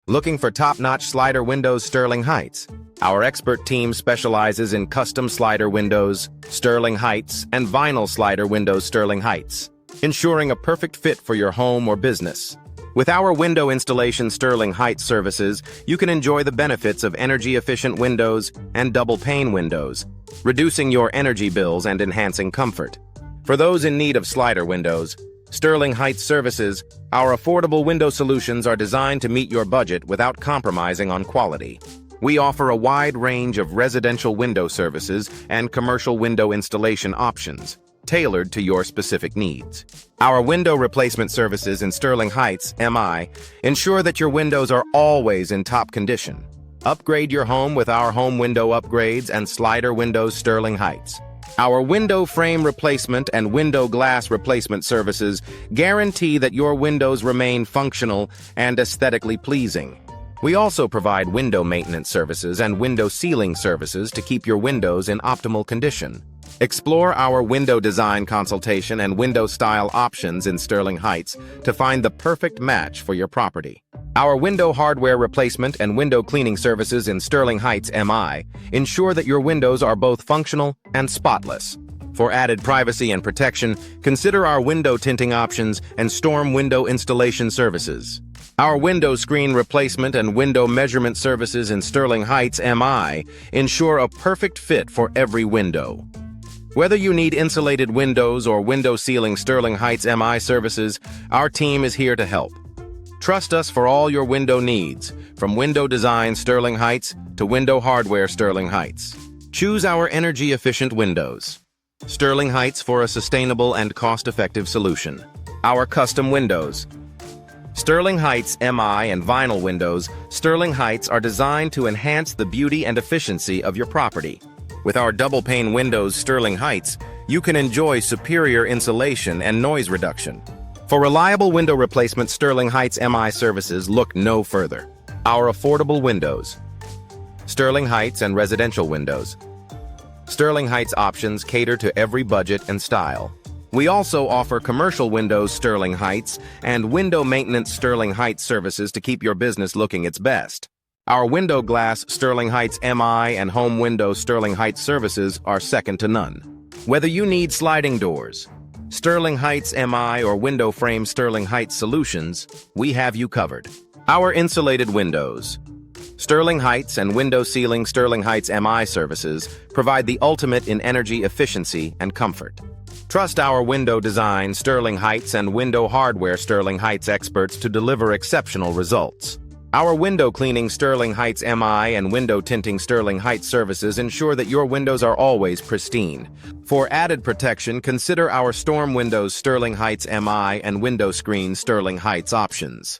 Looking for top-notch slider windows Sterling Heights? Our expert team specializes in custom slider windows, Sterling Heights, and vinyl slider windows Sterling Heights, ensuring a perfect fit for your home or business. With our window installation Sterling Heights services, you can enjoy the benefits of energy-efficient windows and double-pane windows, reducing your energy bills and enhancing comfort. For those in need of slider windows, Sterling Heights services, our affordable window solutions are designed to meet your budget without compromising on quality. We offer a wide range of residential window services and commercial window installation options, tailored to your specific needs. Our window replacement services in Sterling Heights, MI, ensure that your windows are always in top condition. Upgrade your home with our home window upgrades and slider windows Sterling Heights. Our window frame replacement and window glass replacement services guarantee that your windows remain functional and aesthetically pleasing. We also provide window maintenance services and window sealing services to keep your windows in optimal condition. Explore our window design consultation and window style options in Sterling Heights to find the perfect match for your property. Our window hardware replacement and window cleaning services in Sterling Heights, MI, ensure that your windows are both functional and spotless. For added privacy and protection, consider our window tinting options and storm window installation services. Our window screen replacement and window measurement services in Sterling Heights, MI, ensure a perfect fit for every window. Whether you need insulated windows or window sealing Sterling Heights MI services, our team is here to help. Trust us for all your window needs, from window design Sterling Heights to window hardware Sterling Heights. Choose our energy-efficient windows. Sterling Heights for a sustainable and cost-effective solution. Our custom windows. Sterling Heights MI and vinyl windows, Sterling Heights are designed to enhance the beauty and efficiency of your property. With our double-pane windows Sterling Heights, you can enjoy superior insulation and noise reduction. For reliable window replacement Sterling Heights MI services, look no further. Our affordable windows. Sterling Heights and residential windows. Sterling Heights options cater to every budget and style. We also offer commercial windows Sterling Heights and window maintenance Sterling Heights services to keep your business looking its best. Our window glass Sterling Heights MI and home window Sterling Heights services are second to none. Whether you need sliding doors, Sterling Heights MI or window frame Sterling Heights solutions, we have you covered. Our insulated windows. Sterling Heights and window sealing Sterling Heights MI services provide the ultimate in energy efficiency and comfort. Trust our window design Sterling Heights and window hardware Sterling Heights experts to deliver exceptional results. Our window cleaning Sterling Heights MI and window tinting Sterling Heights services ensure that your windows are always pristine. For added protection, consider our storm windows Sterling Heights MI and window screen Sterling Heights options.